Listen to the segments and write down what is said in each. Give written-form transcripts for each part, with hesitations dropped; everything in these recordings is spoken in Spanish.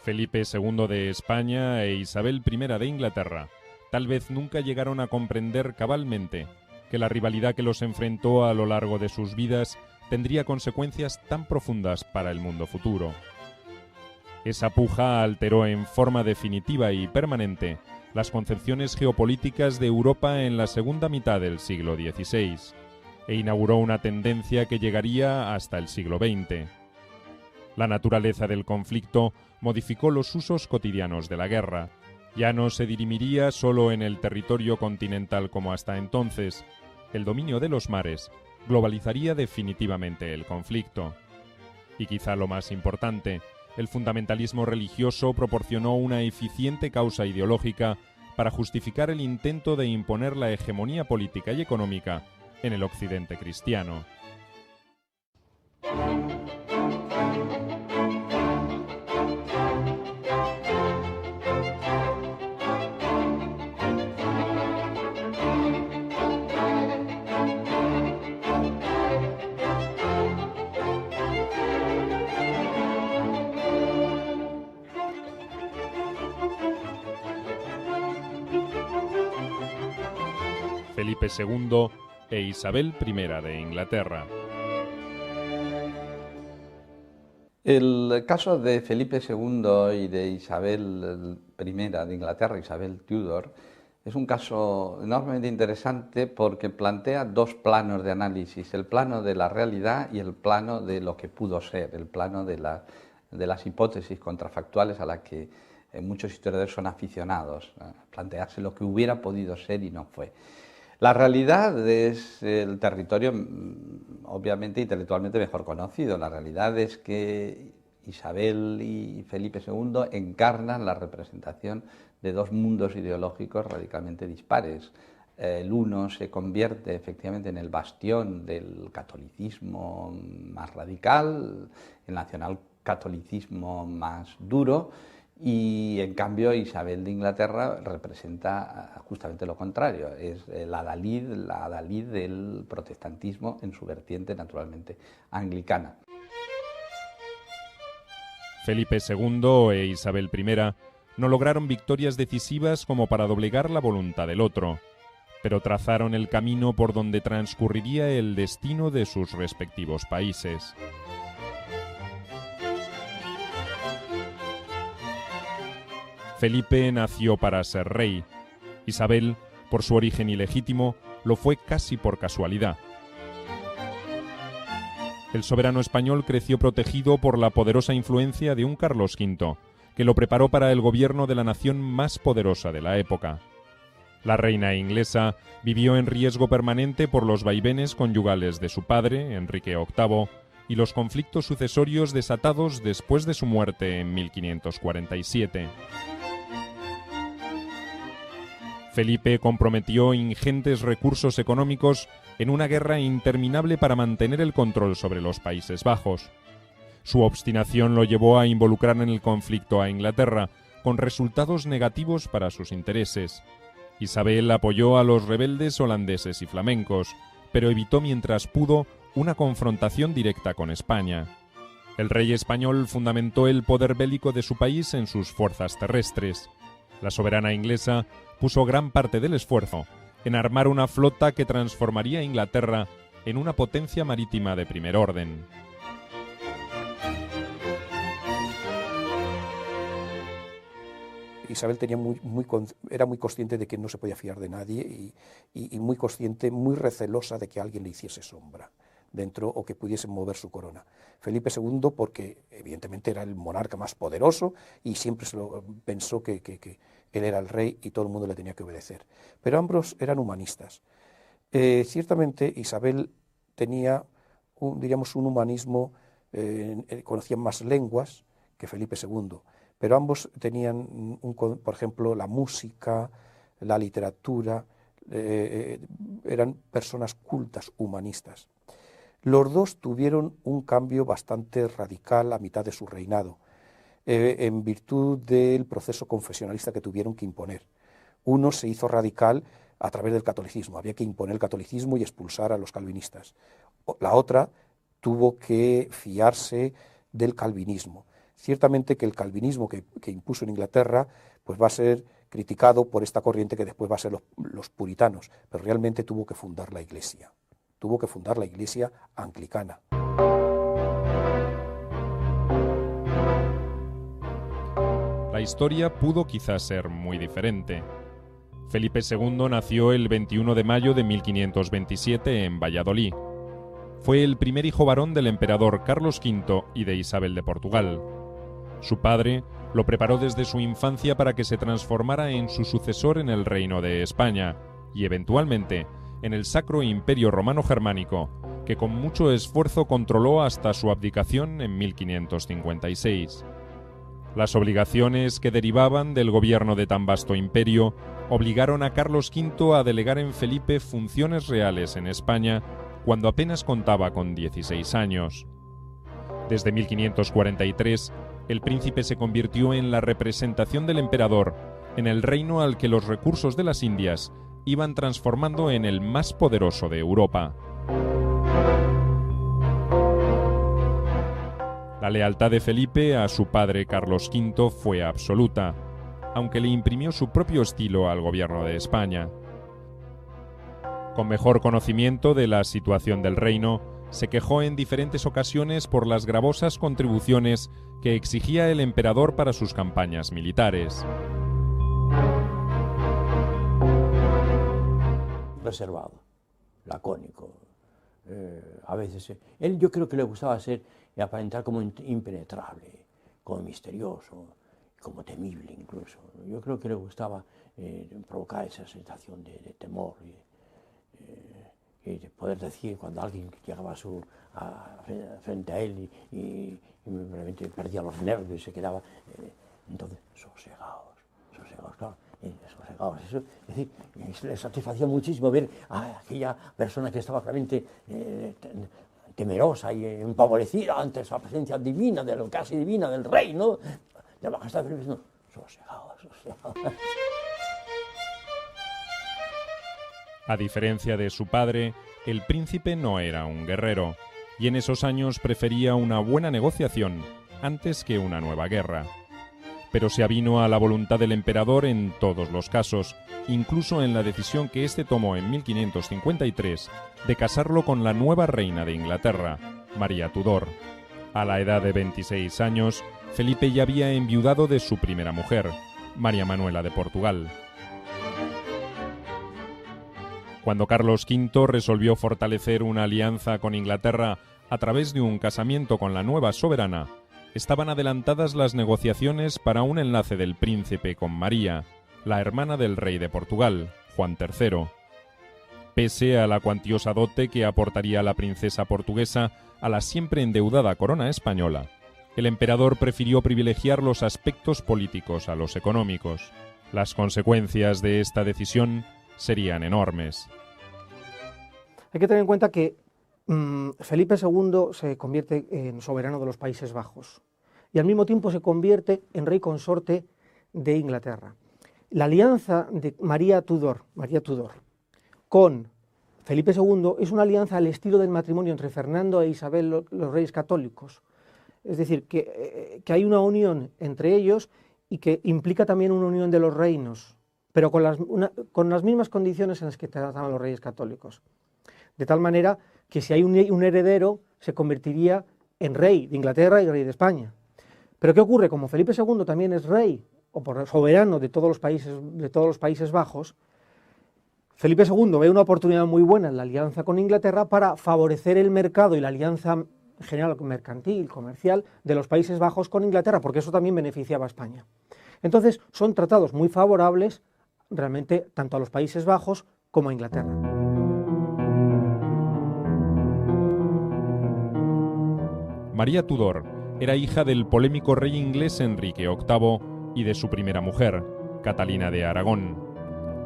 Felipe II de España e Isabel I de Inglaterra tal vez nunca llegaron a comprender cabalmente que la rivalidad que los enfrentó a lo largo de sus vidas tendría consecuencias tan profundas para el mundo futuro. Esa puja alteró en forma definitiva y permanente las concepciones geopolíticas de Europa en la segunda mitad del siglo XVI e inauguró una tendencia que llegaría hasta el siglo XX. La naturaleza del conflicto modificó los usos cotidianos de la guerra. Ya no se dirimiría solo en el territorio continental como hasta entonces. El dominio de los mares globalizaría definitivamente el conflicto. Y quizá lo más importante, el fundamentalismo religioso proporcionó una eficiente causa ideológica para justificar el intento de imponer la hegemonía política y económica en el occidente cristiano. Felipe II e Isabel I de Inglaterra. El caso de Felipe II y de Isabel I de Inglaterra, Isabel Tudor, es un caso enormemente interesante porque plantea dos planos de análisis, el plano de la realidad y el plano de lo que pudo ser, el plano de las hipótesis contrafactuales a las que muchos historiadores son aficionados, a plantearse lo que hubiera podido ser y no fue. La realidad es el territorio, obviamente, intelectualmente mejor conocido. La realidad es que Isabel y Felipe II encarnan la representación de dos mundos ideológicos radicalmente dispares. El uno se convierte efectivamente en el bastión del catolicismo más radical, el nacionalcatolicismo más duro, y en cambio Isabel de Inglaterra representa justamente lo contrario, es la adalid del protestantismo en su vertiente naturalmente anglicana. Felipe II e Isabel I no lograron victorias decisivas como para doblegar la voluntad del otro, pero trazaron el camino por donde transcurriría el destino de sus respectivos países. Felipe nació para ser rey. Isabel, por su origen ilegítimo, lo fue casi por casualidad. El soberano español creció protegido por la poderosa influencia de un Carlos V, que lo preparó para el gobierno de la nación más poderosa de la época. La reina inglesa vivió en riesgo permanente por los vaivenes conyugales de su padre, Enrique VIII, y los conflictos sucesorios desatados después de su muerte en 1547. Felipe comprometió ingentes recursos económicos en una guerra interminable para mantener el control sobre los Países Bajos. Su obstinación lo llevó a involucrar en el conflicto a Inglaterra, con resultados negativos para sus intereses. Isabel apoyó a los rebeldes holandeses y flamencos, pero evitó mientras pudo una confrontación directa con España. El rey español fundamentó el poder bélico de su país en sus fuerzas terrestres. La soberana inglesa puso gran parte del esfuerzo en armar una flota que transformaría a Inglaterra en una potencia marítima de primer orden. Isabel era muy consciente de que no se podía fiar de nadie y muy consciente, muy recelosa de que alguien le hiciese sombra dentro o que pudiese mover su corona. Felipe II, porque evidentemente era el monarca más poderoso y siempre pensó que él era el rey y todo el mundo le tenía que obedecer. Pero ambos eran humanistas. Ciertamente Isabel tenía un humanismo, conocían más lenguas que Felipe II, pero ambos tenían, por ejemplo, la música, la literatura, eran personas cultas, humanistas. Los dos tuvieron un cambio bastante radical a mitad de su reinado, en virtud del proceso confesionalista que tuvieron que imponer. Uno se hizo radical a través del catolicismo, había que imponer el catolicismo y expulsar a los calvinistas. La otra tuvo que fiarse del calvinismo. Ciertamente que el calvinismo que impuso en Inglaterra pues va a ser criticado por esta corriente que después va a ser los puritanos, pero realmente tuvo que fundar la Iglesia anglicana. La historia pudo quizás ser muy diferente. Felipe II nació el 21 de mayo de 1527 en Valladolid. Fue el primer hijo varón del emperador Carlos V y de Isabel de Portugal. Su padre lo preparó desde su infancia para que se transformara en su sucesor en el reino de España y, eventualmente, en el Sacro Imperio Romano Germánico, que con mucho esfuerzo controló hasta su abdicación en 1556. Las obligaciones que derivaban del gobierno de tan vasto imperio obligaron a Carlos V a delegar en Felipe funciones reales en España cuando apenas contaba con 16 años. Desde 1543, el príncipe se convirtió en la representación del emperador en el reino al que los recursos de las Indias iban transformando en el más poderoso de Europa. La lealtad de Felipe a su padre Carlos V fue absoluta, aunque le imprimió su propio estilo al gobierno de España. Con mejor conocimiento de la situación del reino, se quejó en diferentes ocasiones por las gravosas contribuciones que exigía el emperador para sus campañas militares. Reservado, lacónico. A veces yo creo que le gustaba aparentar como impenetrable, como misterioso, como temible incluso. Yo creo que le gustaba provocar esa sensación de temor y de poder decir cuando alguien llegaba frente a él y realmente perdía los nervios y se quedaba, entonces sosegados, claro. Sosegados. Eso, es decir, le satisfacía muchísimo ver a aquella persona que estaba realmente temerosa y empavorecida ante esa presencia divina, casi divina del rey, ¿no? De la majestad de Felipe II. Sosegados. A diferencia de su padre, el príncipe no era un guerrero, y en esos años prefería una buena negociación antes que una nueva guerra. Pero se avino a la voluntad del emperador en todos los casos, incluso en la decisión que éste tomó en 1553 de casarlo con la nueva reina de Inglaterra, María Tudor. A la edad de 26 años, Felipe ya había enviudado de su primera mujer, María Manuela de Portugal. Cuando Carlos V resolvió fortalecer una alianza con Inglaterra a través de un casamiento con la nueva soberana, estaban adelantadas las negociaciones para un enlace del príncipe con María, la hermana del rey de Portugal, Juan III. Pese a la cuantiosa dote que aportaría la princesa portuguesa a la siempre endeudada corona española, el emperador prefirió privilegiar los aspectos políticos a los económicos. Las consecuencias de esta decisión serían enormes. Hay que tener en cuenta que Felipe II se convierte en soberano de los Países Bajos y al mismo tiempo se convierte en rey consorte de Inglaterra. La alianza de María Tudor con Felipe II es una alianza al estilo del matrimonio entre Fernando e Isabel, los reyes católicos. Es decir, que hay una unión entre ellos y que implica también una unión de los reinos, pero con las mismas condiciones en las que trataban los reyes católicos. De tal manera que si hay un heredero, se convertiría en rey de Inglaterra y rey de España. Pero ¿qué ocurre? Como Felipe II también es rey o soberano de todos los Países Bajos, Felipe II ve una oportunidad muy buena en la alianza con Inglaterra para favorecer el mercado y la alianza en general mercantil, comercial, de los Países Bajos con Inglaterra, porque eso también beneficiaba a España. Entonces, son tratados muy favorables realmente tanto a los Países Bajos como a Inglaterra. María Tudor era hija del polémico rey inglés Enrique VIII y de su primera mujer, Catalina de Aragón.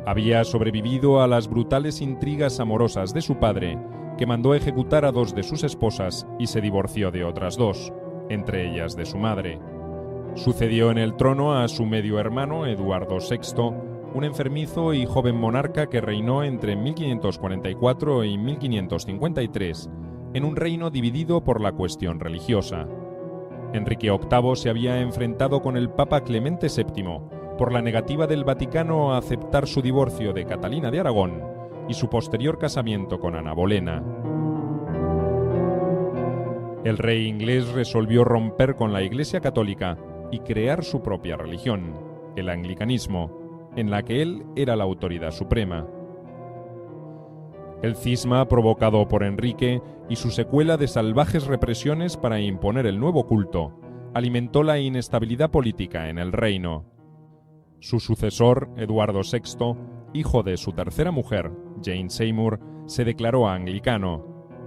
Había sobrevivido a las brutales intrigas amorosas de su padre, que mandó ejecutar a 2 de sus esposas y se divorció de otras 2, entre ellas de su madre. Sucedió en el trono a su medio hermano Eduardo VI, un enfermizo y joven monarca que reinó entre 1544 y 1553, en un reino dividido por la cuestión religiosa. Enrique VIII se había enfrentado con el Papa Clemente VII por la negativa del Vaticano a aceptar su divorcio de Catalina de Aragón y su posterior casamiento con Ana Bolena. El rey inglés resolvió romper con la Iglesia católica y crear su propia religión, el anglicanismo, en la que él era la autoridad suprema. El cisma provocado por Enrique y su secuela de salvajes represiones para imponer el nuevo culto alimentó la inestabilidad política en el reino. Su sucesor, Eduardo VI, hijo de su tercera mujer, Jane Seymour, se declaró anglicano,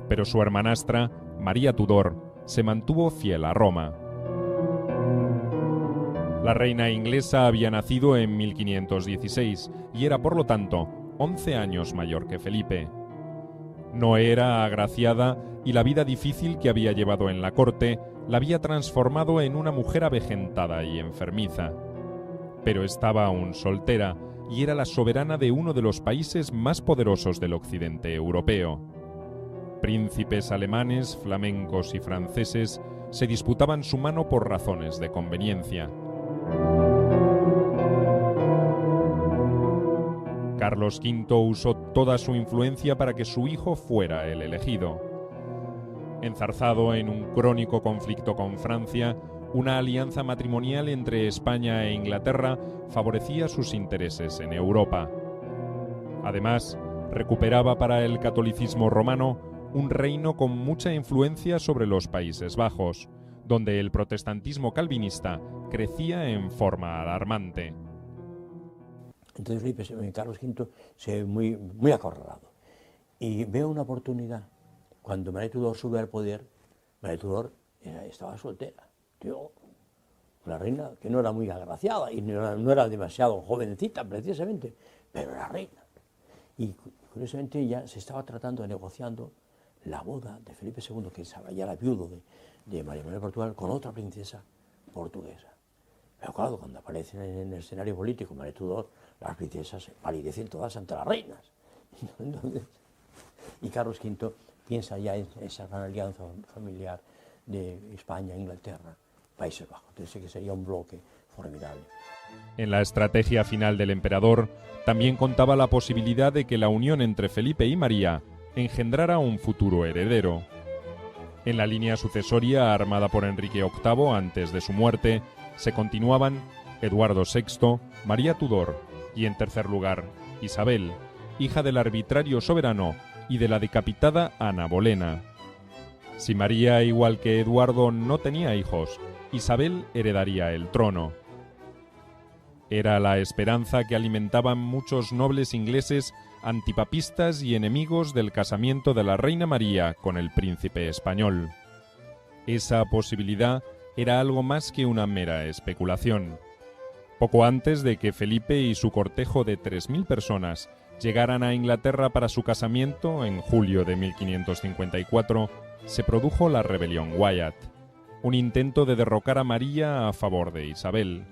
pero su hermanastra, María Tudor, se mantuvo fiel a Roma. La reina inglesa había nacido en 1516 y era, por lo tanto, 11 años mayor que Felipe. No era agraciada y la vida difícil que había llevado en la corte la había transformado en una mujer avejentada y enfermiza. Pero estaba aún soltera y era la soberana de uno de los países más poderosos del occidente europeo. Príncipes alemanes, flamencos y franceses se disputaban su mano por razones de conveniencia. Carlos V usó toda su influencia para que su hijo fuera el elegido. Enzarzado en un crónico conflicto con Francia, una alianza matrimonial entre España e Inglaterra favorecía sus intereses en Europa. Además, recuperaba para el catolicismo romano un reino con mucha influencia sobre los Países Bajos, donde el protestantismo calvinista crecía en forma alarmante. Entonces Carlos V se ve muy acorralado y ve una oportunidad. Cuando María Tudor sube al poder, María Tudor estaba soltera. Una reina que no era muy agraciada y no era demasiado jovencita precisamente, pero era reina. Y curiosamente ya se estaba negociando la boda de Felipe II, que ya era viudo de María Manuel de Portugal, con otra princesa portuguesa. Pero claro, cuando aparecen en el escenario político María Tudor, las princesas palidecen todas ante las reinas. Entonces, y Carlos V piensa ya en esa gran alianza familiar de España, Inglaterra, Países Bajos. Entonces que sería un bloque formidable. En la estrategia final del emperador también contaba la posibilidad de que la unión entre Felipe y María engendrara un futuro heredero. En la línea sucesoria armada por Enrique VIII antes de su muerte, se continuaban Eduardo VI, María Tudor y, en tercer lugar, Isabel, hija del arbitrario soberano y de la decapitada Ana Bolena. Si María, igual que Eduardo, no tenía hijos, Isabel heredaría el trono. Era la esperanza que alimentaban muchos nobles ingleses antipapistas y enemigos del casamiento de la reina María con el príncipe español. Esa posibilidad era algo más que una mera especulación. Poco antes de que Felipe y su cortejo de 3.000 personas llegaran a Inglaterra para su casamiento, en julio de 1554, se produjo la rebelión Wyatt, un intento de derrocar a María a favor de Isabel.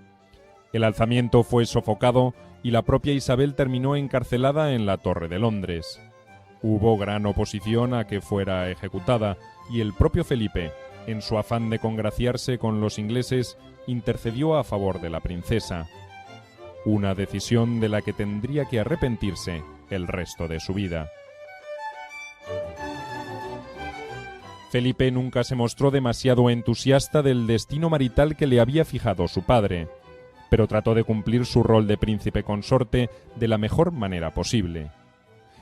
El alzamiento fue sofocado y la propia Isabel terminó encarcelada en la Torre de Londres. Hubo gran oposición a que fuera ejecutada y el propio Felipe, en su afán de congraciarse con los ingleses, intercedió a favor de la princesa. Una decisión de la que tendría que arrepentirse el resto de su vida. Felipe nunca se mostró demasiado entusiasta del destino marital que le había fijado su padre, pero trató de cumplir su rol de príncipe consorte de la mejor manera posible.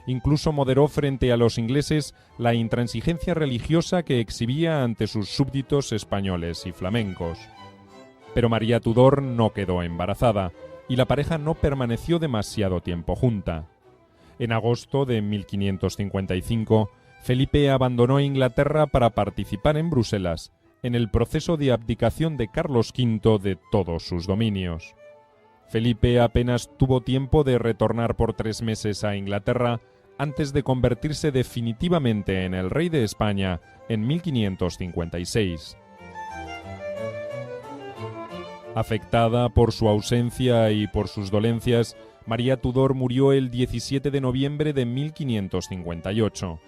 Incluso moderó frente a los ingleses la intransigencia religiosa que exhibía ante sus súbditos españoles y flamencos. Pero María Tudor no quedó embarazada y la pareja no permaneció demasiado tiempo junta. En agosto de 1555, Felipe abandonó Inglaterra para participar en Bruselas en el proceso de abdicación de Carlos V de todos sus dominios. Felipe apenas tuvo tiempo de retornar por 3 meses a Inglaterra antes de convertirse definitivamente en el rey de España en 1556. Afectada por su ausencia y por sus dolencias, María Tudor murió el 17 de noviembre de 1558.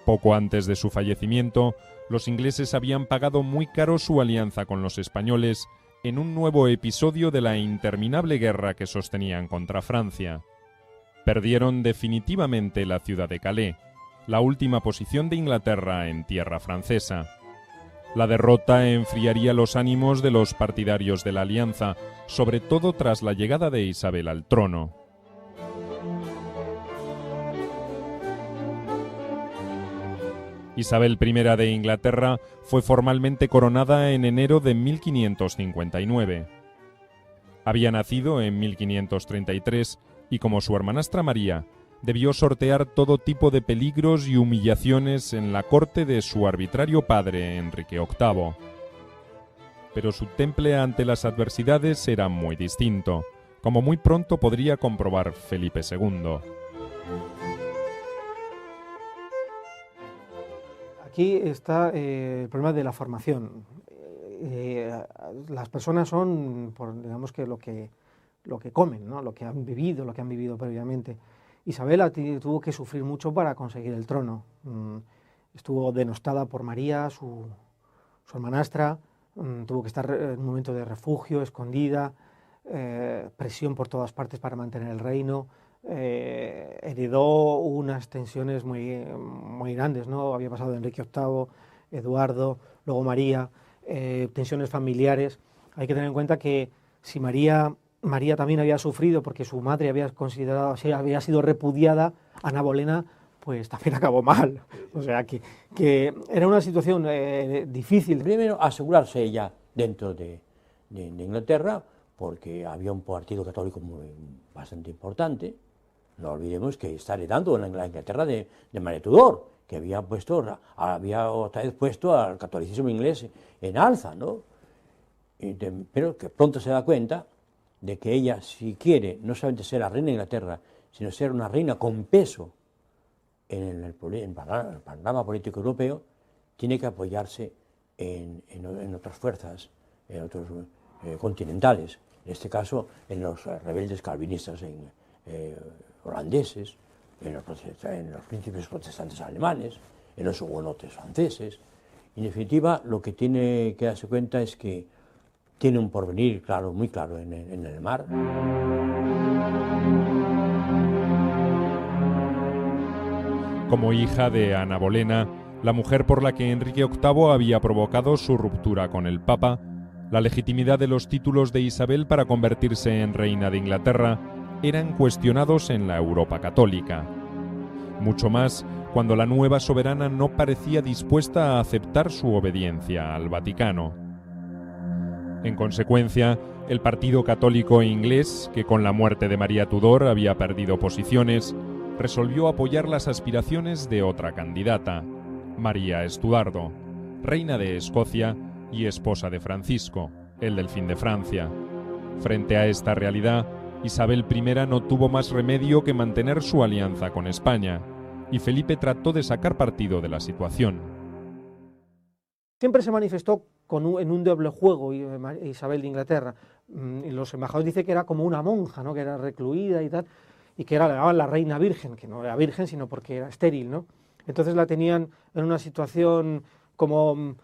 Poco antes de su fallecimiento, los ingleses habían pagado muy caro su alianza con los españoles en un nuevo episodio de la interminable guerra que sostenían contra Francia. Perdieron definitivamente la ciudad de Calais, la última posición de Inglaterra en tierra francesa. La derrota enfriaría los ánimos de los partidarios de la alianza, sobre todo tras la llegada de Isabel al trono. Isabel I de Inglaterra fue formalmente coronada en enero de 1559. Había nacido en 1533 y, como su hermanastra María, debió sortear todo tipo de peligros y humillaciones en la corte de su arbitrario padre, Enrique VIII. Pero su temple ante las adversidades era muy distinto, como muy pronto podría comprobar Felipe II. Aquí está el problema de la formación. Las personas son, digamos que lo que comen, ¿no? Lo que han vivido previamente. Isabel tuvo que sufrir mucho para conseguir el trono. Estuvo denostada por María, su hermanastra, tuvo que estar en un momento de refugio, escondida, presión por todas partes para mantener el reino. Heredó unas tensiones muy grandes, ¿no? Había pasado de Enrique VIII, Eduardo, luego María, tensiones familiares. Hay que tener en cuenta que si María también había sufrido porque su madre había sido repudiada, Ana Bolena pues también acabó mal. O sea que era una situación difícil. Primero, asegurarse ella dentro de Inglaterra, porque había un partido católico bastante importante. No olvidemos que está heredando la Inglaterra de María Tudor, que había otra vez puesto al catolicismo inglés en alza, ¿no? Pero que pronto se da cuenta de que ella, si quiere no solamente ser la reina de Inglaterra, sino ser una reina con peso en el panorama político europeo, tiene que apoyarse en otras fuerzas, en otros continentales, en este caso en los rebeldes calvinistas holandeses, en los príncipes protestantes alemanes, en los hugonotes franceses. En definitiva, lo que tiene que darse cuenta es que tiene un porvenir muy claro en el mar. Como hija de Ana Bolena, la mujer por la que Enrique VIII había provocado su ruptura con el Papa, la legitimidad de los títulos de Isabel para convertirse en reina de Inglaterra eran cuestionados en la Europa católica. Mucho más cuando la nueva soberana no parecía dispuesta a aceptar su obediencia al Vaticano. En consecuencia, el Partido Católico inglés, que con la muerte de María Tudor había perdido posiciones, resolvió apoyar las aspiraciones de otra candidata, María Estuardo, reina de Escocia y esposa de Francisco, el Delfín de Francia. Frente a esta realidad, Isabel I no tuvo más remedio que mantener su alianza con España, y Felipe trató de sacar partido de la situación. Siempre se manifestó en un doble juego Isabel de Inglaterra. Y los embajadores dicen que era como una monja, ¿no? Que era recluida y tal, y que la llamaban la reina virgen, que no era virgen sino porque era estéril, ¿no? Entonces la tenían en una situación como...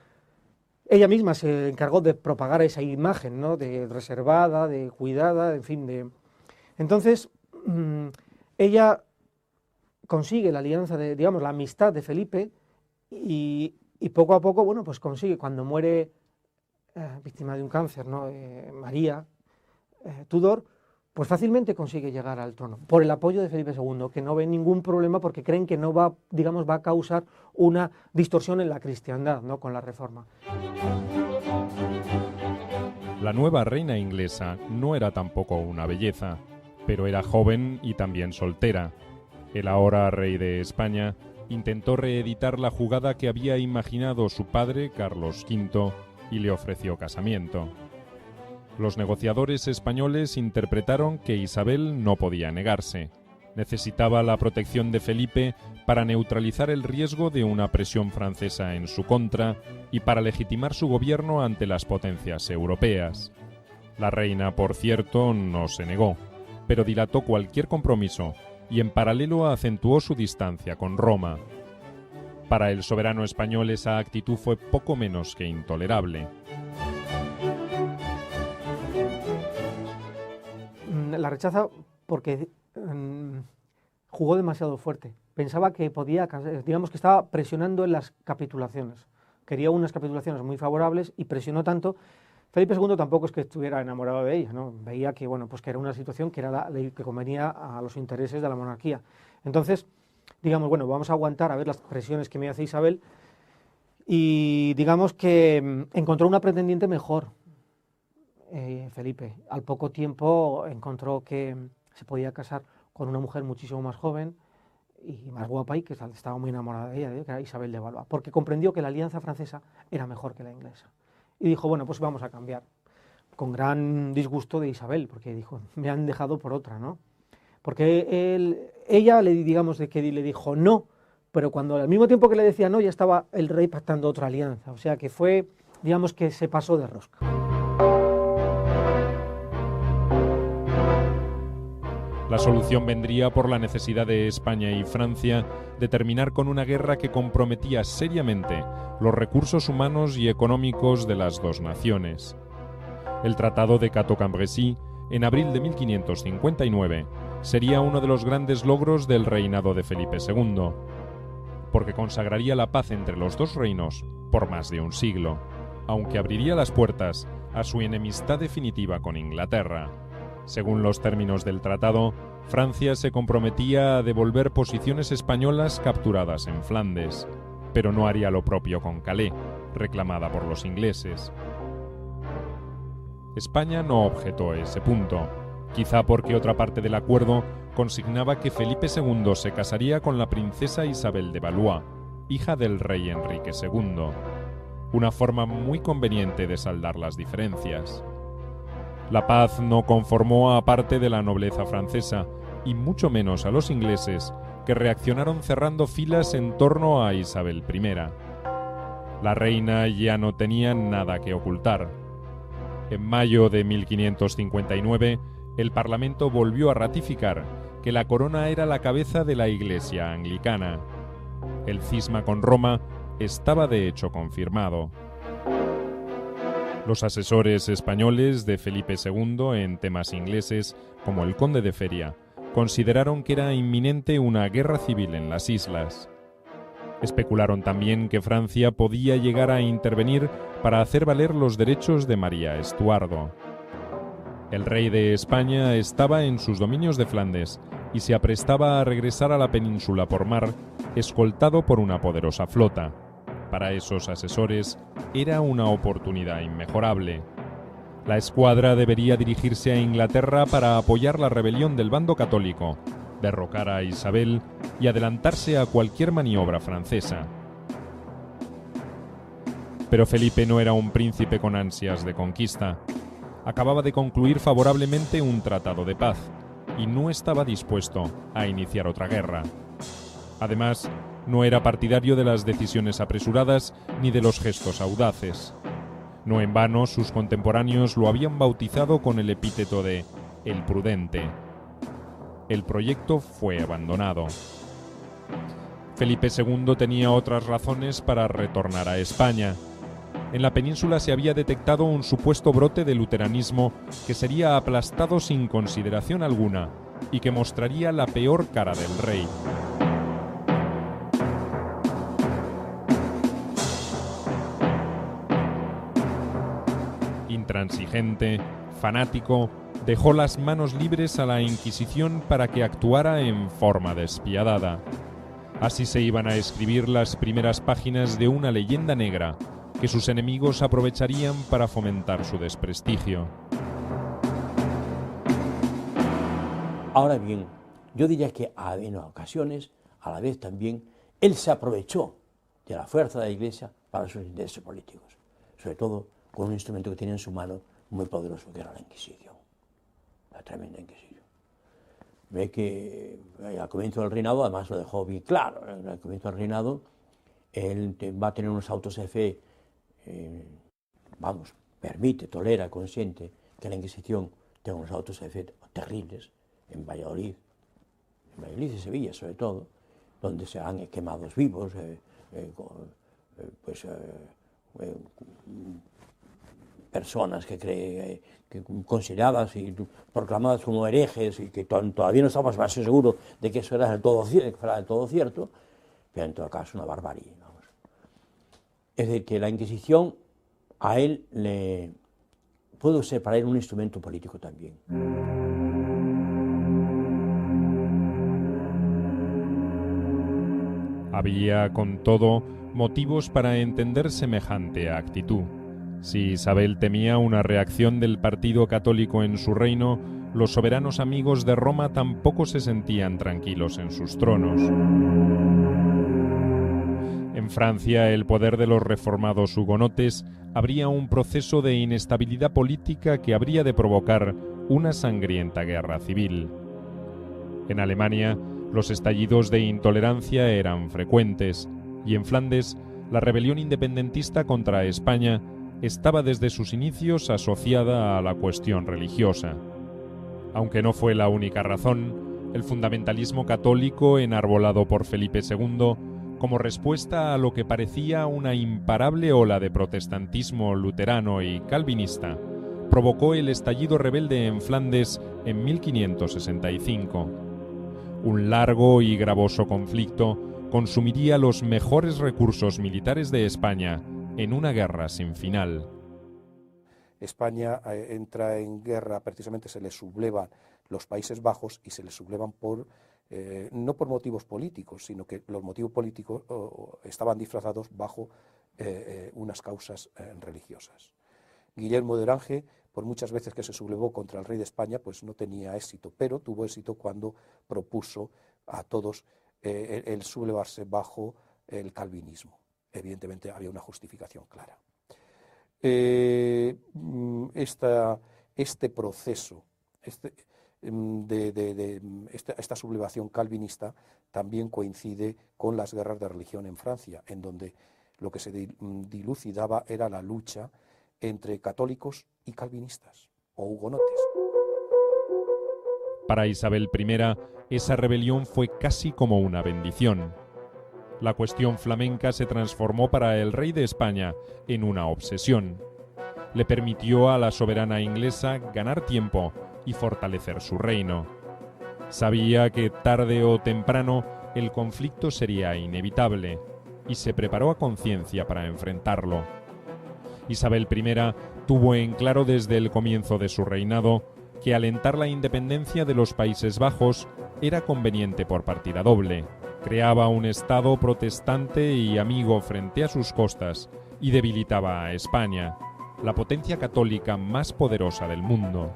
Ella misma se encargó de propagar esa imagen, ¿no? De reservada, de cuidada, en fin, Entonces, ella consigue la alianza, la amistad de Felipe y poco a poco, bueno, pues consigue, cuando muere víctima de un cáncer, ¿no? María Tudor, pues fácilmente consigue llegar al trono, por el apoyo de Felipe II, que no ve ningún problema porque creen que no va a causar una distorsión en la cristiandad, ¿no? Con la reforma. La nueva reina inglesa no era tampoco una belleza, pero era joven y también soltera. El ahora rey de España intentó reeditar la jugada que había imaginado su padre, Carlos V, y le ofreció casamiento. Los negociadores españoles interpretaron que Isabel no podía negarse. Necesitaba la protección de Felipe para neutralizar el riesgo de una presión francesa en su contra y para legitimar su gobierno ante las potencias europeas. La reina, por cierto, no se negó, pero dilató cualquier compromiso y en paralelo acentuó su distancia con Roma. Para el soberano español esa actitud fue poco menos que intolerable. La rechaza porque jugó demasiado fuerte. Pensaba que podía, digamos que estaba presionando en las capitulaciones. Quería unas capitulaciones muy favorables y presionó tanto. Felipe II tampoco es que estuviera enamorado de ella, ¿no? Veía que, bueno, pues que era una situación que era la ley que convenía a los intereses de la monarquía. Entonces, digamos, bueno, vamos a aguantar a ver las presiones que me hace Isabel, y digamos que encontró una pretendiente mejor, Felipe. Al poco tiempo encontró que se podía casar con una mujer muchísimo más joven y más guapa, y que estaba muy enamorada de ella, que era Isabel de Valois, porque comprendió que la alianza francesa era mejor que la inglesa. Y dijo, bueno, pues vamos a cambiar, con gran disgusto de Isabel, porque dijo, me han dejado por otra, ¿no? Porque ella le dijo no, pero cuando al mismo tiempo que le decía no, ya estaba el rey pactando otra alianza. O sea que fue, digamos que se pasó de rosca. La solución vendría por la necesidad de España y Francia de terminar con una guerra que comprometía seriamente los recursos humanos y económicos de las dos naciones. El Tratado de Cateau-Cambrésis, en abril de 1559, sería uno de los grandes logros del reinado de Felipe II, porque consagraría la paz entre los dos reinos por más de un siglo, aunque abriría las puertas a su enemistad definitiva con Inglaterra. Según los términos del tratado, Francia se comprometía a devolver posiciones españolas capturadas en Flandes, pero no haría lo propio con Calais, reclamada por los ingleses. España no objetó ese punto, quizá porque otra parte del acuerdo consignaba que Felipe II se casaría con la princesa Isabel de Valois, hija del rey Enrique II, una forma muy conveniente de saldar las diferencias. La paz no conformó a parte de la nobleza francesa, y mucho menos a los ingleses, que reaccionaron cerrando filas en torno a Isabel I. La reina ya no tenía nada que ocultar. En mayo de 1559, el Parlamento volvió a ratificar que la corona era la cabeza de la Iglesia anglicana. El cisma con Roma estaba de hecho confirmado. Los asesores españoles de Felipe II en temas ingleses, como el conde de Feria, consideraron que era inminente una guerra civil en las islas. Especularon también que Francia podía llegar a intervenir para hacer valer los derechos de María Estuardo. El rey de España estaba en sus dominios de Flandes y se aprestaba a regresar a la península por mar, escoltado por una poderosa flota. Para esos asesores era una oportunidad inmejorable. La escuadra debería dirigirse a Inglaterra para apoyar la rebelión del bando católico, derrocar a Isabel y adelantarse a cualquier maniobra francesa. Pero Felipe no era un príncipe con ansias de conquista. Acababa de concluir favorablemente un tratado de paz y no estaba dispuesto a iniciar otra guerra. Además, no era partidario de las decisiones apresuradas ni de los gestos audaces. No en vano, sus contemporáneos lo habían bautizado con el epíteto de «el prudente». El proyecto fue abandonado. Felipe II tenía otras razones para retornar a España. En la península se había detectado un supuesto brote de luteranismo que sería aplastado sin consideración alguna y que mostraría la peor cara del rey. Intransigente, fanático, dejó las manos libres a la Inquisición para que actuara en forma despiadada. Así se iban a escribir las primeras páginas de una leyenda negra que sus enemigos aprovecharían para fomentar su desprestigio. Ahora bien, yo diría que en ocasiones, a la vez también, él se aprovechó de la fuerza de la Iglesia para sus intereses políticos, sobre todo con un instrumento que tenía en su mano muy poderoso, que era la Inquisición, la tremenda Inquisición. Ve que al comienzo del reinado, además lo dejó bien claro, al comienzo del reinado, él va a tener unos autos de fe, permite, tolera, consiente que la Inquisición tenga unos autos de fe terribles en Valladolid y Sevilla sobre todo, donde se han quemados vivos, personas que consideradas y proclamadas como herejes y que todavía no estamos más seguros de que eso era del todo cierto, pero en todo caso una barbarie. Vamos. Es decir, que la Inquisición a él pudo ser para él un instrumento político también. Había, con todo, motivos para entender semejante actitud. Si Isabel temía una reacción del partido católico en su reino, los soberanos amigos de Roma tampoco se sentían tranquilos en sus tronos. En Francia, el poder de los reformados hugonotes abría un proceso de inestabilidad política que habría de provocar una sangrienta guerra civil. En Alemania, los estallidos de intolerancia eran frecuentes, y en Flandes, la rebelión independentista contra España estaba desde sus inicios asociada a la cuestión religiosa. Aunque no fue la única razón, el fundamentalismo católico enarbolado por Felipe II, como respuesta a lo que parecía una imparable ola de protestantismo luterano y calvinista, provocó el estallido rebelde en Flandes en 1565. Un largo y gravoso conflicto consumiría los mejores recursos militares de España en una guerra sin final. España entra en guerra, precisamente se le sublevan los Países Bajos y se le sublevan no por motivos políticos, sino que los motivos políticos estaban disfrazados bajo unas causas religiosas. Guillermo de Orange, por muchas veces que se sublevó contra el rey de España, pues no tenía éxito, pero tuvo éxito cuando propuso a todos el sublevarse bajo el calvinismo. Evidentemente había una justificación clara. Este proceso, esta sublevación calvinista también coincide con las guerras de religión en Francia, en donde lo que se dilucidaba era la lucha entre católicos y calvinistas o hugonotes. Para Isabel I, esa rebelión fue casi como una bendición. La cuestión flamenca se transformó para el rey de España en una obsesión. Le permitió a la soberana inglesa ganar tiempo y fortalecer su reino. Sabía que tarde o temprano el conflicto sería inevitable y se preparó a conciencia para enfrentarlo. Isabel I tuvo en claro desde el comienzo de su reinado que alentar la independencia de los Países Bajos era conveniente por partida doble. Creaba un Estado protestante y amigo frente a sus costas y debilitaba a España, la potencia católica más poderosa del mundo.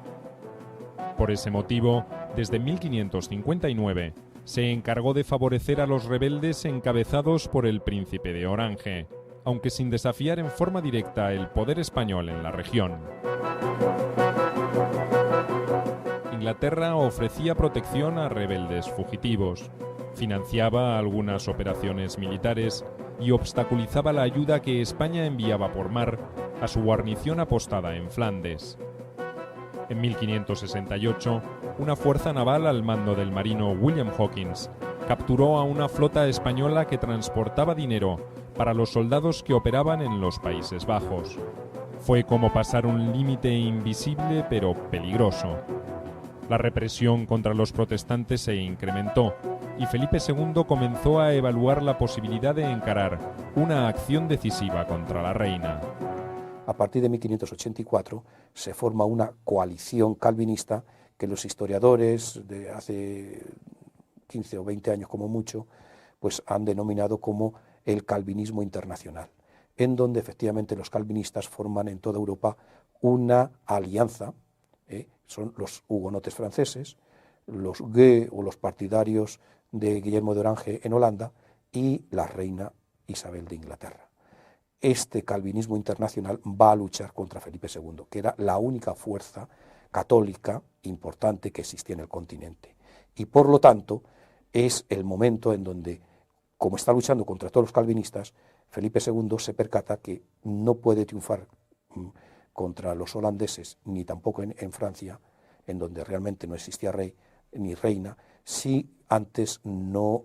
Por ese motivo, desde 1559, se encargó de favorecer a los rebeldes encabezados por el príncipe de Orange, aunque sin desafiar en forma directa el poder español en la región. Inglaterra ofrecía protección a rebeldes fugitivos, financiaba algunas operaciones militares y obstaculizaba la ayuda que España enviaba por mar a su guarnición apostada en Flandes. En 1568, una fuerza naval al mando del marino William Hawkins capturó a una flota española que transportaba dinero para los soldados que operaban en los Países Bajos. Fue como pasar un límite invisible pero peligroso. La represión contra los protestantes se incrementó y Felipe II comenzó a evaluar la posibilidad de encarar una acción decisiva contra la reina. A partir de 1584 se forma una coalición calvinista que los historiadores de hace 15 o 20 años como mucho pues han denominado como el calvinismo internacional, en donde efectivamente los calvinistas forman en toda Europa una alianza. Son los hugonotes franceses, los Gueux o los partidarios de Guillermo de Orange en Holanda y la reina Isabel de Inglaterra. Este calvinismo internacional va a luchar contra Felipe II, que era la única fuerza católica importante que existía en el continente. Y por lo tanto es el momento en donde, como está luchando contra todos los calvinistas, Felipe II se percata que no puede triunfar contra los holandeses, ni tampoco en Francia, en donde realmente no existía rey ni reina, si antes no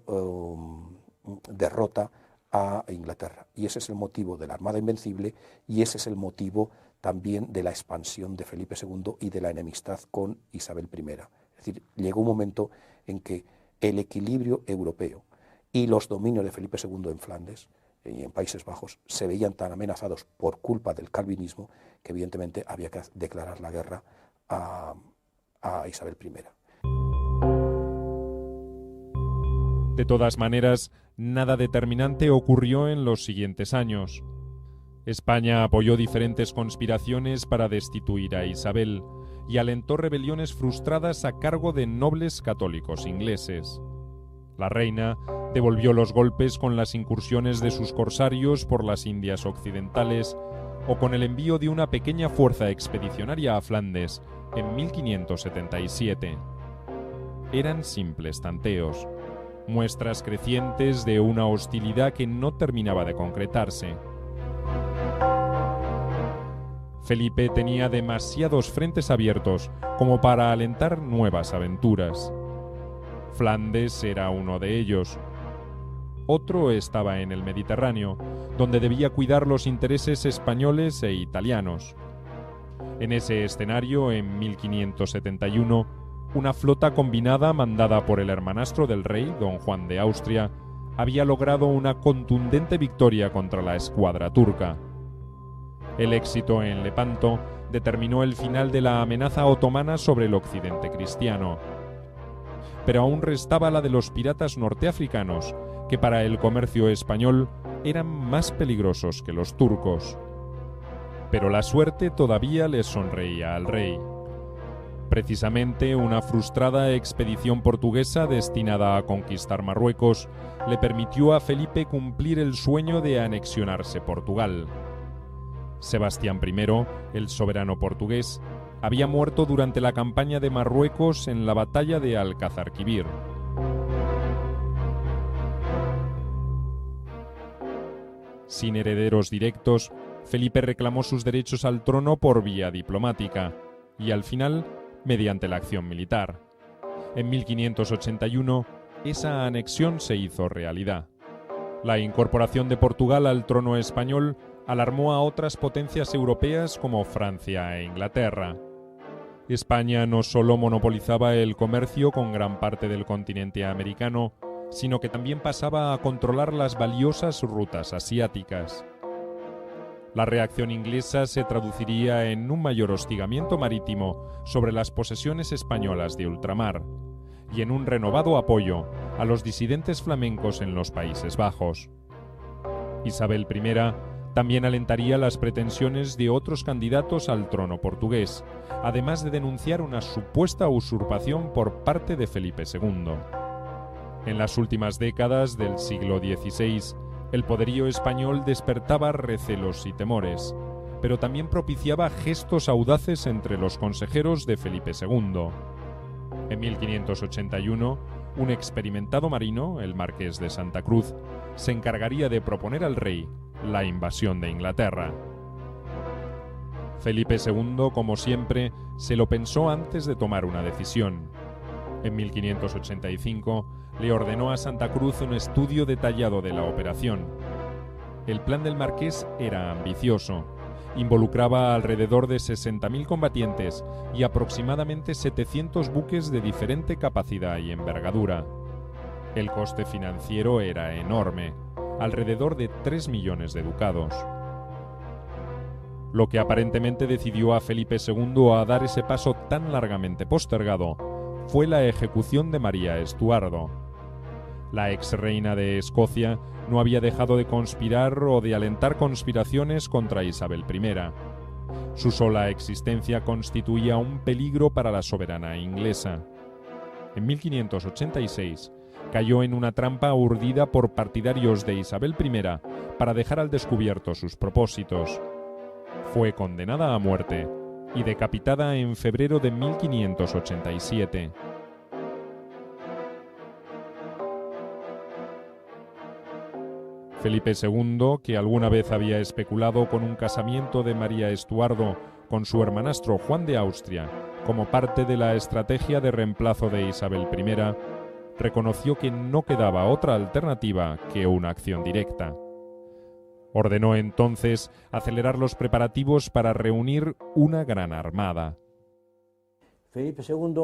derrota a Inglaterra. Y ese es el motivo de la Armada Invencible y ese es el motivo también de la expansión de Felipe II y de la enemistad con Isabel I. Es decir, llegó un momento en que el equilibrio europeo y los dominios de Felipe II en Flandes y en Países Bajos se veían tan amenazados por culpa del calvinismo que evidentemente había que declarar la guerra a Isabel I. De todas maneras, nada determinante ocurrió en los siguientes años. España apoyó diferentes conspiraciones para destituir a Isabel y alentó rebeliones frustradas a cargo de nobles católicos ingleses. La reina devolvió los golpes con las incursiones de sus corsarios por las Indias Occidentales o con el envío de una pequeña fuerza expedicionaria a Flandes en 1577. Eran simples tanteos, muestras crecientes de una hostilidad que no terminaba de concretarse. Felipe tenía demasiados frentes abiertos como para alentar nuevas aventuras. Flandes era uno de ellos. Otro estaba en el Mediterráneo, donde debía cuidar los intereses españoles e italianos. En ese escenario, en 1571, una flota combinada mandada por el hermanastro del rey, don Juan de Austria, había logrado una contundente victoria contra la escuadra turca. El éxito en Lepanto determinó el final de la amenaza otomana sobre el occidente cristiano. Pero aún restaba la de los piratas norteafricanos, que para el comercio español eran más peligrosos que los turcos. Pero la suerte todavía le sonreía al rey. Precisamente una frustrada expedición portuguesa destinada a conquistar Marruecos le permitió a Felipe cumplir el sueño de anexionarse Portugal. Sebastián I, el soberano portugués, había muerto durante la campaña de Marruecos en la batalla de Alcázarquivir. Sin herederos directos, Felipe reclamó sus derechos al trono por vía diplomática y, al final, mediante la acción militar. En 1581, esa anexión se hizo realidad. La incorporación de Portugal al trono español alarmó a otras potencias europeas como Francia e Inglaterra. España no solo monopolizaba el comercio con gran parte del continente americano, sino que también pasaba a controlar las valiosas rutas asiáticas. La reacción inglesa se traduciría en un mayor hostigamiento marítimo sobre las posesiones españolas de ultramar y en un renovado apoyo a los disidentes flamencos en los Países Bajos. Isabel I también alentaría las pretensiones de otros candidatos al trono portugués, además de denunciar una supuesta usurpación por parte de Felipe II. En las últimas décadas del siglo XVI, el poderío español despertaba recelos y temores, pero también propiciaba gestos audaces entre los consejeros de Felipe II. En 1581, un experimentado marino, el marqués de Santa Cruz, se encargaría de proponer al rey la invasión de Inglaterra. Felipe II, como siempre, se lo pensó antes de tomar una decisión. En 1585, le ordenó a Santa Cruz un estudio detallado de la operación. El plan del marqués era ambicioso. Involucraba alrededor de 60.000 combatientes y aproximadamente 700 buques de diferente capacidad y envergadura. El coste financiero era enorme, alrededor de 3 millones de ducados. Lo que aparentemente decidió a Felipe II a dar ese paso tan largamente postergado fue la ejecución de María Estuardo. La ex reina de Escocia no había dejado de conspirar o de alentar conspiraciones contra Isabel I. Su sola existencia constituía un peligro para la soberana inglesa. En 1586 cayó en una trampa urdida por partidarios de Isabel I para dejar al descubierto sus propósitos. Fue condenada a muerte y decapitada en febrero de 1587. Felipe II, que alguna vez había especulado con un casamiento de María Estuardo con su hermanastro Juan de Austria como parte de la estrategia de reemplazo de Isabel I, reconoció que no quedaba otra alternativa que una acción directa. Ordenó entonces acelerar los preparativos para reunir una gran armada. Felipe II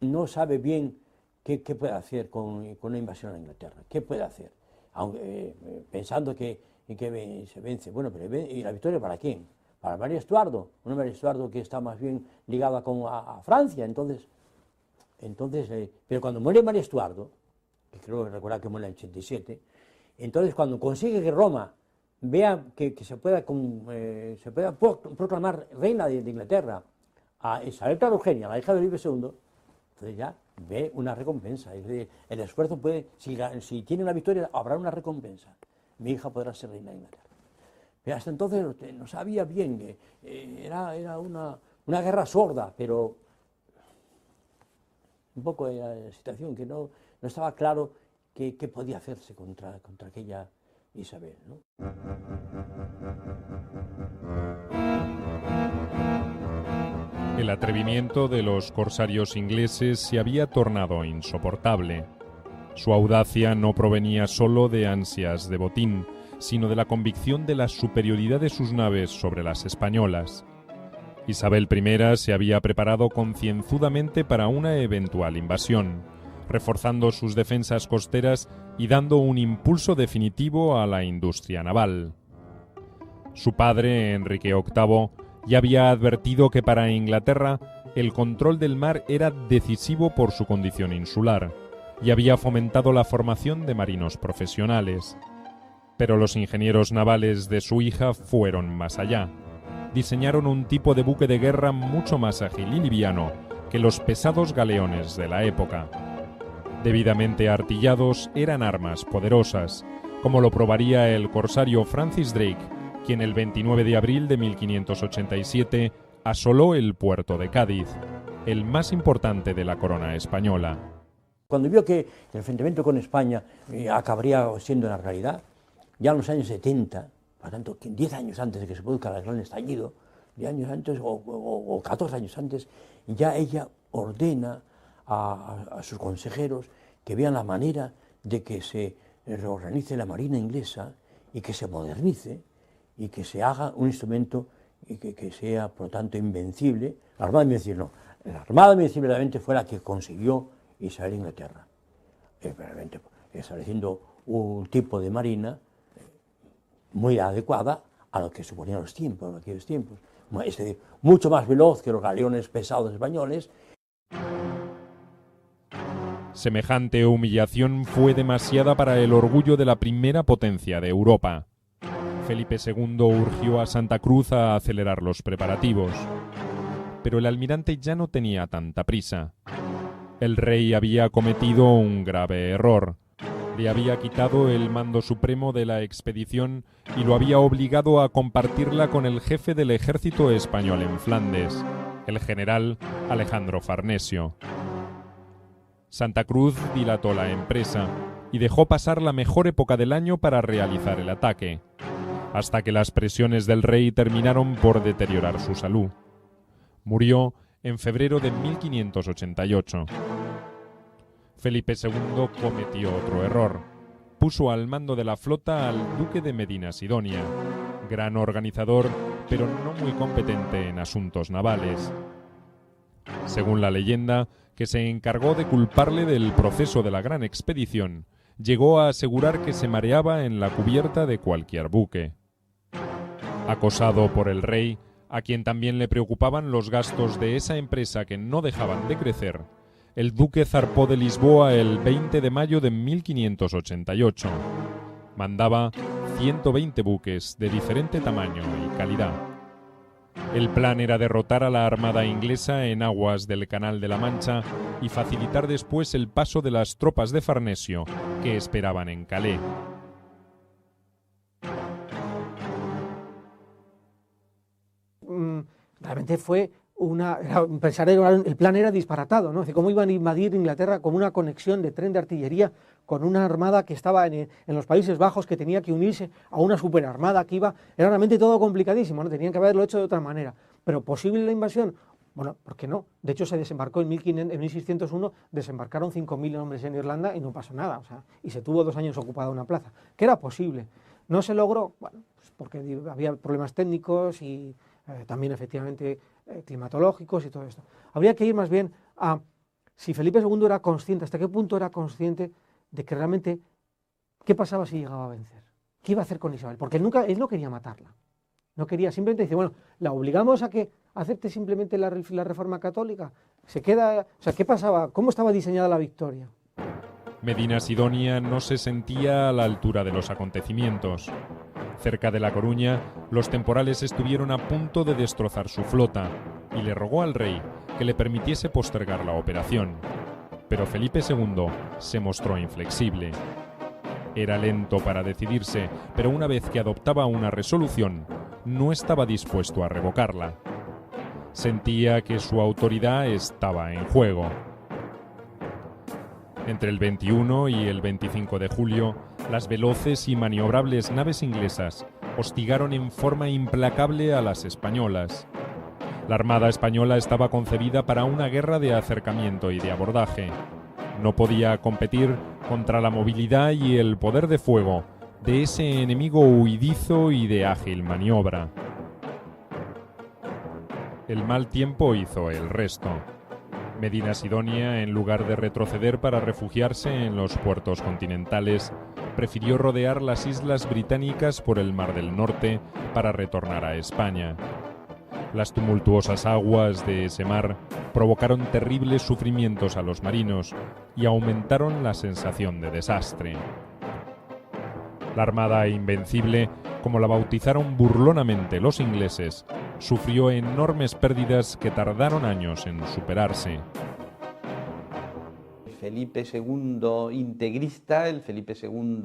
no sabe bien qué puede hacer con una invasión a Inglaterra, qué puede hacer, aunque, pensando que se vence. Bueno, pero ¿y la victoria para quién? Para María Estuardo, una María Estuardo que está más bien ligada a Francia. Entonces, pero cuando muere María Estuardo, que creo recordar que muere en el 87, entonces cuando consigue que Roma vea que se pueda proclamar reina de Inglaterra a Isabel Eugenia, la hija de Felipe II, entonces ya ve una recompensa. Es decir, el esfuerzo puede, si tiene una victoria, habrá una recompensa. Mi hija podrá ser reina de Inglaterra. Pero hasta entonces no sabía bien que era una guerra sorda, pero un poco era la situación que no estaba claro qué podía hacerse contra aquella Isabel, ¿no? El atrevimiento de los corsarios ingleses se había tornado insoportable. Su audacia no provenía solo de ansias de botín, sino de la convicción de la superioridad de sus naves sobre las españolas. Isabel I se había preparado concienzudamente para una eventual invasión, reforzando sus defensas costeras y dando un impulso definitivo a la industria naval. Su padre, Enrique VIII, ya había advertido que para Inglaterra el control del mar era decisivo por su condición insular, y había fomentado la formación de marinos profesionales. Pero los ingenieros navales de su hija fueron más allá. Diseñaron un tipo de buque de guerra mucho más ágil y liviano que los pesados galeones de la época. Debidamente artillados, eran armas poderosas, como lo probaría el corsario Francis Drake, quien el 29 de abril de 1587 asoló el puerto de Cádiz, el más importante de la corona española. Cuando vio que el enfrentamiento con España acabaría siendo una realidad, ya en los años 70, por tanto, 10 años antes de que se produzca el gran estallido, 10 años antes o 14 años antes, ya ella ordena a sus consejeros que vean la manera de que se reorganice la marina inglesa y que se modernice y que se haga un instrumento y que sea, por lo tanto, invencible. La Armada Invencible no. La Armada Invencible realmente fue la que consiguió Isabel Inglaterra, estableciendo un tipo de marina muy adecuada a lo que suponían los tiempos, en aquellos tiempos. Es decir, mucho más veloz que los galeones pesados españoles. Semejante humillación fue demasiada para el orgullo de la primera potencia de Europa. Felipe II urgió a Santa Cruz a acelerar los preparativos. Pero el almirante ya no tenía tanta prisa. El rey había cometido un grave error. Le había quitado el mando supremo de la expedición y lo había obligado a compartirla con el jefe del ejército español en Flandes, el general Alejandro Farnesio. Santa Cruz dilató la empresa y dejó pasar la mejor época del año para realizar el ataque, hasta que las presiones del rey terminaron por deteriorar su salud. Murió en febrero de 1588. Felipe II cometió otro error. Puso al mando de la flota al duque de Medina Sidonia, gran organizador, pero no muy competente en asuntos navales. Según la leyenda, que se encargó de culparle del proceso de la gran expedición, llegó a asegurar que se mareaba en la cubierta de cualquier buque. Acosado por el rey, a quien también le preocupaban los gastos de esa empresa que no dejaban de crecer, el duque zarpó de Lisboa el 20 de mayo de 1588. Mandaba 120 buques de diferente tamaño y calidad. El plan era derrotar a la armada inglesa en aguas del Canal de la Mancha y facilitar después el paso de las tropas de Farnesio que esperaban en Calais. Realmente fue pensar el plan era disparatado, ¿no? ¿Cómo iban a invadir Inglaterra con una conexión de tren de artillería con una armada que estaba en los Países Bajos, que tenía que unirse a una superarmada que iba? Era realmente todo complicadísimo, ¿no? Tenían que haberlo hecho de otra manera. Pero posible la invasión, Bueno, ¿por qué no? De hecho, se desembarcó en 1601, desembarcaron 5.000 hombres en Irlanda y no pasó nada, o sea, y se tuvo 2 años ocupada una plaza, que era posible. No se logró, bueno, pues porque había problemas técnicos y también efectivamente climatológicos y todo esto. Habría que ir más bien a si Felipe II era consciente, hasta qué punto era consciente de que realmente, ¿qué pasaba si llegaba a vencer? ¿Qué iba a hacer con Isabel? Porque él no quería matarla. No quería, simplemente dice, bueno, la obligamos a que acepte simplemente la reforma católica. Se queda, o sea, ¿qué pasaba? ¿Cómo estaba diseñada la victoria? Medina Sidonia no se sentía a la altura de los acontecimientos. Cerca de La Coruña, los temporales estuvieron a punto de destrozar su flota y le rogó al rey que le permitiese postergar la operación. Pero Felipe II se mostró inflexible. Era lento para decidirse, pero una vez que adoptaba una resolución, no estaba dispuesto a revocarla. Sentía que su autoridad estaba en juego. Entre el 21 y el 25 de julio, las veloces y maniobrables naves inglesas hostigaron en forma implacable a las españolas. La Armada española estaba concebida para una guerra de acercamiento y de abordaje. No podía competir contra la movilidad y el poder de fuego de ese enemigo huidizo y de ágil maniobra. El mal tiempo hizo el resto. Medina Sidonia, en lugar de retroceder para refugiarse en los puertos continentales, prefirió rodear las islas británicas por el Mar del Norte para retornar a España. Las tumultuosas aguas de ese mar provocaron terribles sufrimientos a los marinos y aumentaron la sensación de desastre. La Armada Invencible, como la bautizaron burlonamente los ingleses, sufrió enormes pérdidas que tardaron años en superarse. Felipe II integrista, el Felipe II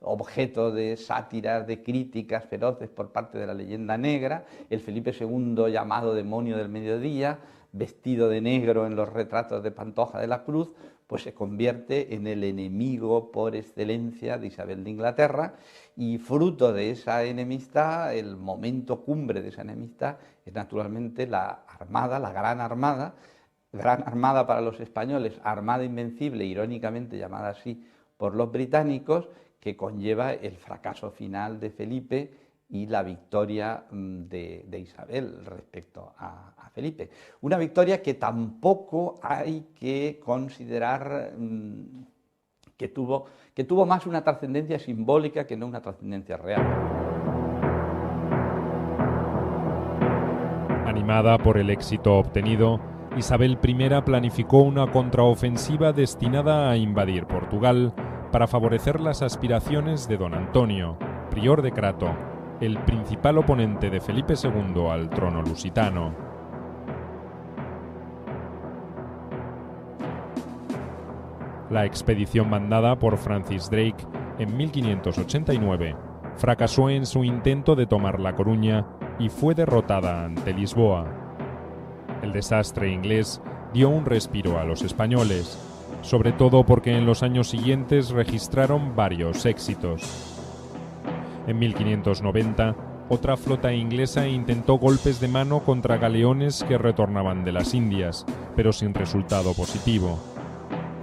objeto de sátiras, de críticas feroces por parte de la leyenda negra, el Felipe II llamado demonio del mediodía, vestido de negro en los retratos de Pantoja de la Cruz, pues se convierte en el enemigo por excelencia de Isabel de Inglaterra, y fruto de esa enemistad, el momento cumbre de esa enemistad, es naturalmente la Armada, la Gran Armada para los españoles, Armada Invencible, irónicamente llamada así por los británicos, que conlleva el fracaso final de Felipe y la victoria de Isabel respecto a Felipe. Una victoria que tampoco hay que considerar que tuvo más una trascendencia simbólica que no una trascendencia real. Animada por el éxito obtenido, Isabel I planificó una contraofensiva destinada a invadir Portugal para favorecer las aspiraciones de don Antonio, prior de Crato, el principal oponente de Felipe II al trono lusitano. La expedición mandada por Francis Drake en 1589 fracasó en su intento de tomar La Coruña y fue derrotada ante Lisboa. El desastre inglés dio un respiro a los españoles, sobre todo porque en los años siguientes registraron varios éxitos. En 1590, otra flota inglesa intentó golpes de mano contra galeones que retornaban de las Indias, pero sin resultado positivo.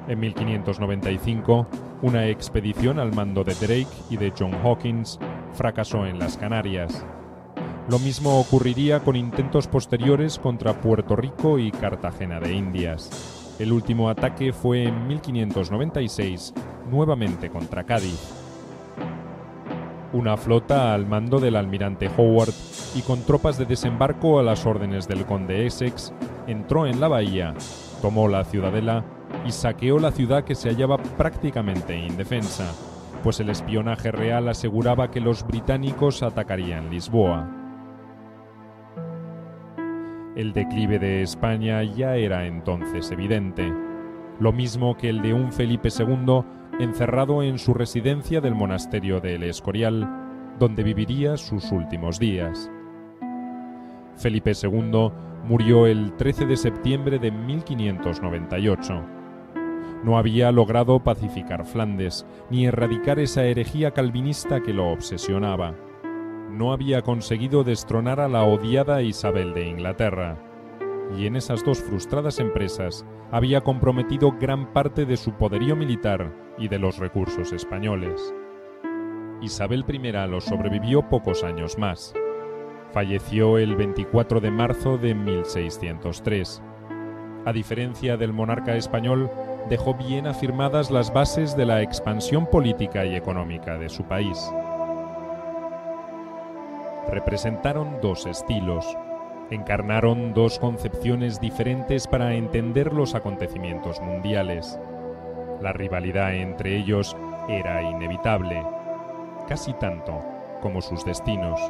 En 1595, una expedición al mando de Drake y de John Hawkins fracasó en las Canarias. Lo mismo ocurriría con intentos posteriores contra Puerto Rico y Cartagena de Indias. El último ataque fue en 1596, nuevamente contra Cádiz. Una flota al mando del almirante Howard y con tropas de desembarco a las órdenes del conde Essex entró en la bahía, tomó la ciudadela y saqueó la ciudad, que se hallaba prácticamente indefensa, pues el espionaje real aseguraba que los británicos atacarían Lisboa. El declive de España ya era entonces evidente, lo mismo que el de un Felipe II encerrado en su residencia del monasterio de El Escorial, donde viviría sus últimos días. Felipe II murió el 13 de septiembre de 1598. No había logrado pacificar Flandes, ni erradicar esa herejía calvinista que lo obsesionaba. No había conseguido destronar a la odiada Isabel de Inglaterra. y en esas dos frustradas empresas había comprometido gran parte de su poderío militar y de los recursos españoles. Isabel I lo sobrevivió pocos años más. Falleció el 24 de marzo de 1603. A diferencia del monarca español, dejó bien afirmadas las bases de la expansión política y económica de su país. Representaron dos estilos, encarnaron dos concepciones diferentes para entender los acontecimientos mundiales. La rivalidad entre ellos era inevitable, casi tanto como sus destinos.